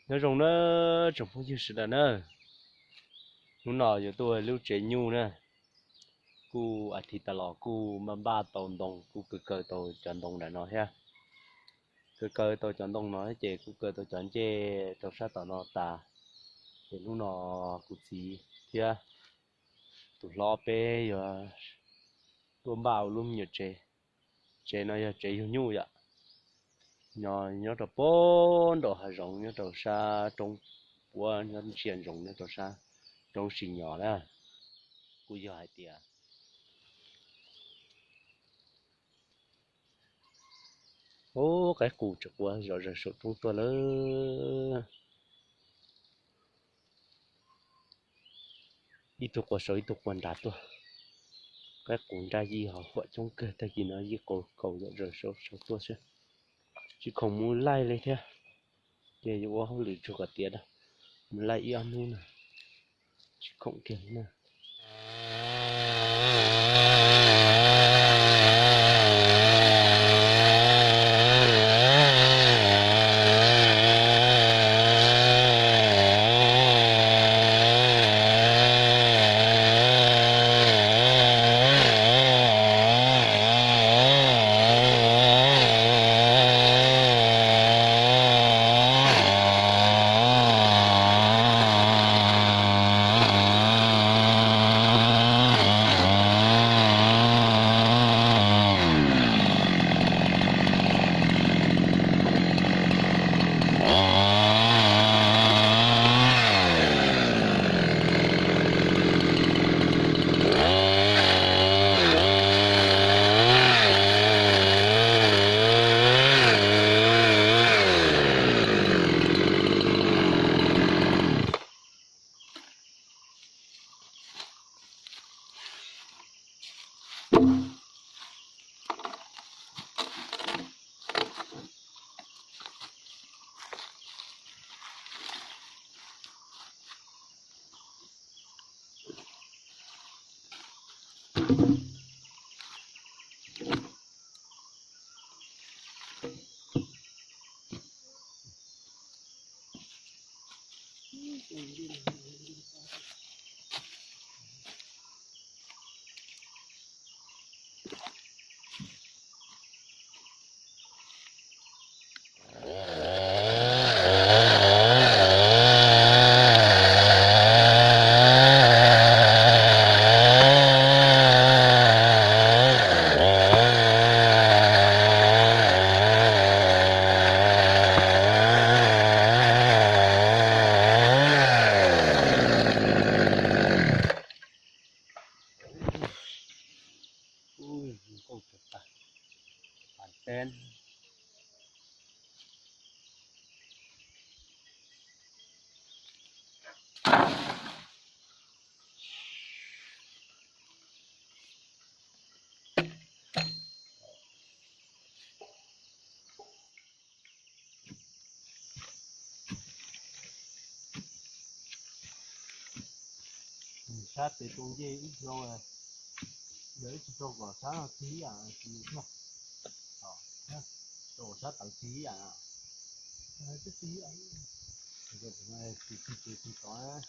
nó rồng nó trồng không chịu sự là nó nọ giờ tôi lưu chế nhu nè cu à thì ta lọ cu mà ba tồn đồng cu cơ tôi chọn đồng đã nói ha cơ tôi chọn đồng nói chế cu cơ tôi chọn chế tôi sát tao nó ta thì lúc nọ cụ gì thì tụi lo bé rồi luôn bao luôn nhiều chế nó giờ chế nhiều nhu vậy nhỏ nhỏ đồ bốn đồ hà rộng nhỏ đồ xa trong qua nhỏ xiên rộng nhỏ đồ xa trong xì nhỏ đó cú giờ hai tia ô cái củ trực qua rồi rồi sụt trong tua lớn ít thuộc qua sợi ít thuộc quan đạt tua cái cuốn ra gì họ vợ trong cơ ta gì nó gì cầu cầu rồi rồi sụt tua chứ chứ không muốn lai lên thế để vô không lựa chọn cái tiền đâu lai yêu luôn nè chứ không kiếm nè con chuột ta bản tên sát từ trong dây ít rồi để cho vào sát tí à thì nó đồ sát tặng tí à cái tí ấy rồi này thì có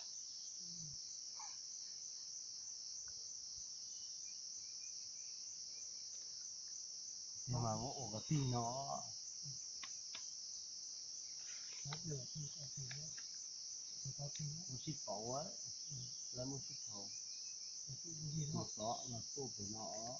nhưng mà ngộ cái tí nó một chiếc cổ ấy lấy một chiếc cổ một đó là tô của nó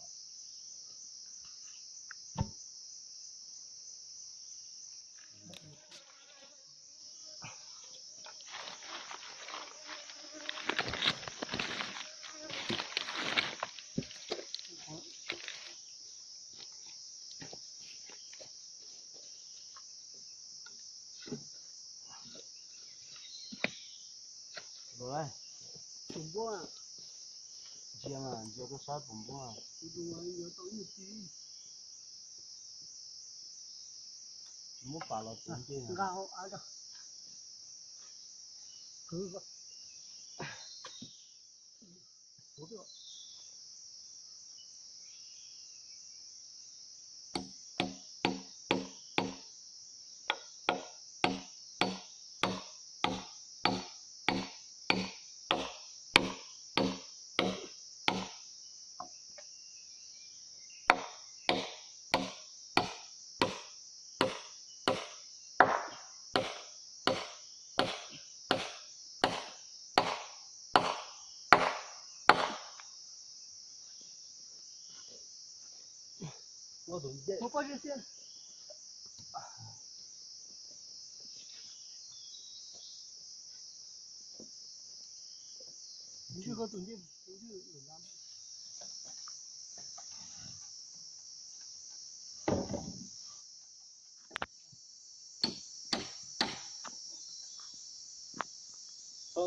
rồi Bùng bô à? chiên à chiên cái sát bùng bô à Bùng bô nhớ tối một tí. muốn bảo là tiếng kia à Gạo ai đâu? Cứ vậy. Tốt rồi. Một bao nhiêu tiền? Chưa có tuần tiền, chưa được làm.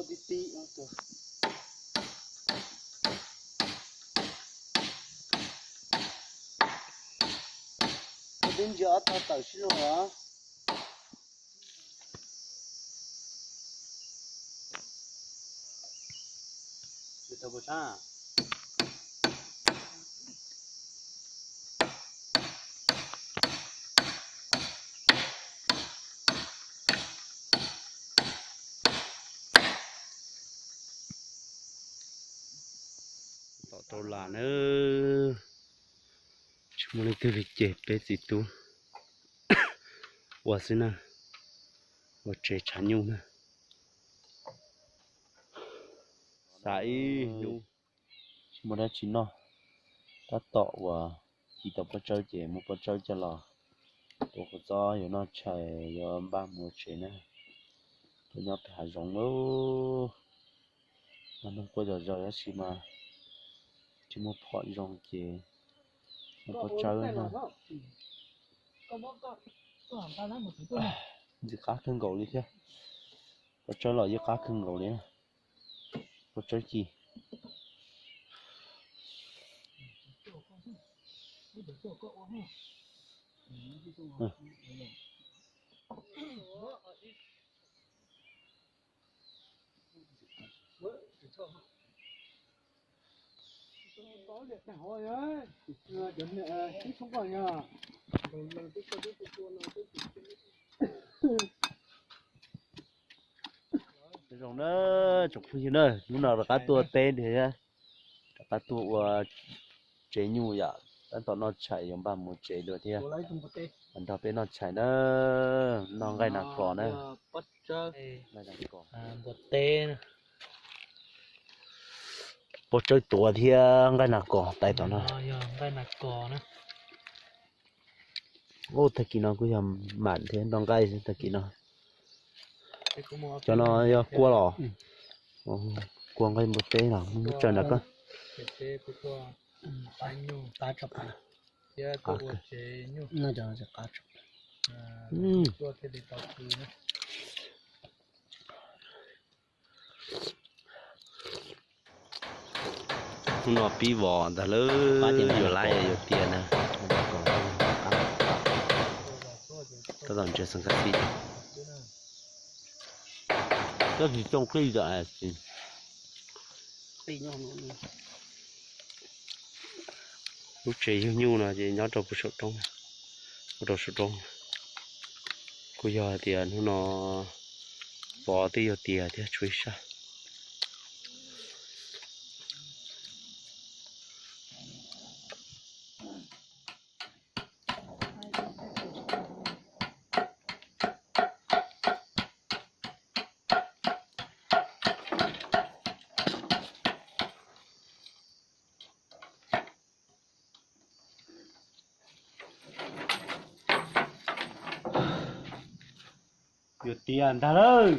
Đi tí được. Đến giờ tao tao xin rồi hả? Tao bớt à? Tao là nữa. Chúng mình từ việc chế bé gì tu. Và xin à. Và chế chán nhung nè. Sai nhung. Chúng mình đã chín nó. Ta tọ và chỉ tập bắt chơi chế một bắt chơi cho lò. Tôi có cho rồi nó chạy rồi ba mùa chế nè. Tôi nhớ phải hạt giống nữa. Mà nó có giờ rồi á xí mà. Chỉ một phọt rong chế. Nó bắt chơi nè. Gì cá cưng gấu đi thế. Bắt chơi là gì cá cưng gấu đi nè. Bắt chơi gì? Có được cả hồi ấy, chuẩn bị chứ không còn nhờ. Rồi nó chụp phim nữa, lúc nào là cá tua tên thì á, cá tua chế nhùi à, anh tao nó chạy giống ba một chế được thì à, anh tao bên nó chạy nó gây nặng cỏ nữa, gây nặng cỏ, Một tên bột chơi tua thì gây nặng cỏ, tay tao nó, đây là cỏ nữa. ô thật kỳ nó cứ làm mặn thế, nó gây thật kỳ nó, cho nó cua lò, cua gây một tên nào, một chân là cơ. Cá chọc này, nó cho cá chọc. Nó bị vỏ đã lỡ vừa lại vừa tiền nè, tao làm chơi sang cái gì, cái gì trong cái gì gì, lúc chơi nhu là gì nhớ trong sụt trong, cô giờ tiền nó bỏ tiêu tiền thì chui sao. Được tiền ta ơi,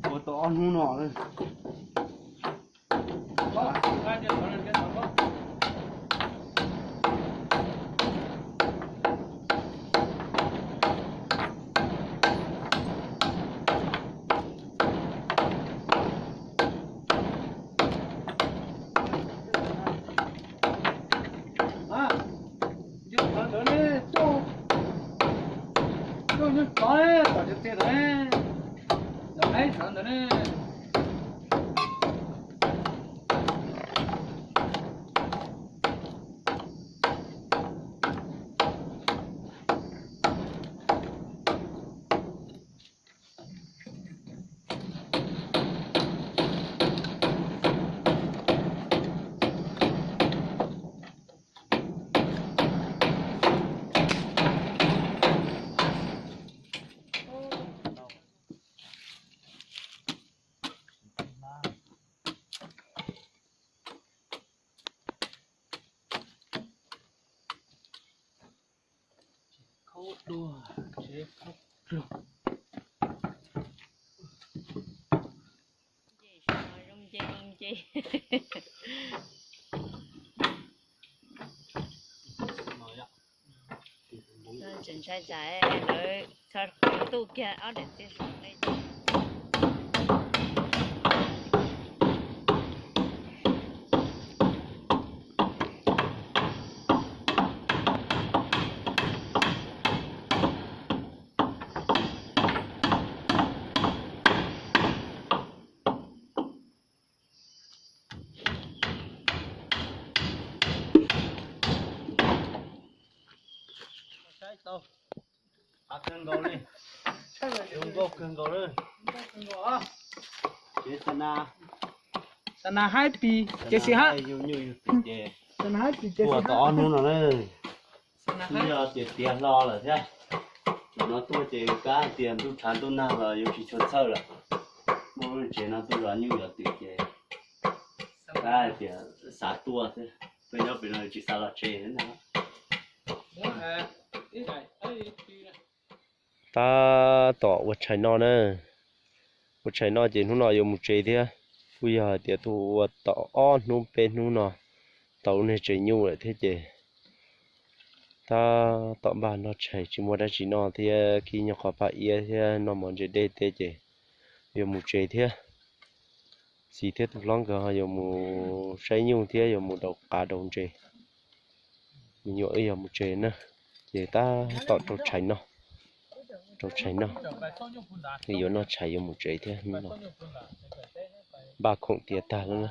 có to nu nọ đây. đi. Chỉnh trái trái rồi cho tụ kia ở để tiếp tục đây. Đâu? Cưng gấu đi. Cưng gấu đi. Chế sana happy cái gì ha sana happy cái gì của ha to luôn rồi đấy. sana Bây giờ tiền lo rồi thế. Nó tôi chỉ cá tiền tôi trả tôi nào là yêu chỉ cho sơ rồi. Mỗi chuyện nó tôi đoán như là tiền chế. Cái tiền xả tua thế. Bây giờ chỉ xả là chế thế nào. Ta tỏ vật trái nó nè, vật trái nó chỉ nó dùng một chế thế, bây giờ thì thu tỏ on nó bên nó tàu này chế nhu lại thế chứ, ta tỏ bàn nó chạy chỉ một đã chỉ nó thì khi nhập khó phải thì nó mòn chế đây thế chứ, dùng một chế thế, chỉ thế thuộc lòng cái dùng một trái nhu thế dùng một đầu cá đồng chế, mình nhớ dùng một chế nữa, chế ta tỏ trâu trái nó. Trâu cháy nó thì nó cháy một cháy thế nó ba khổng tiệt ta luôn.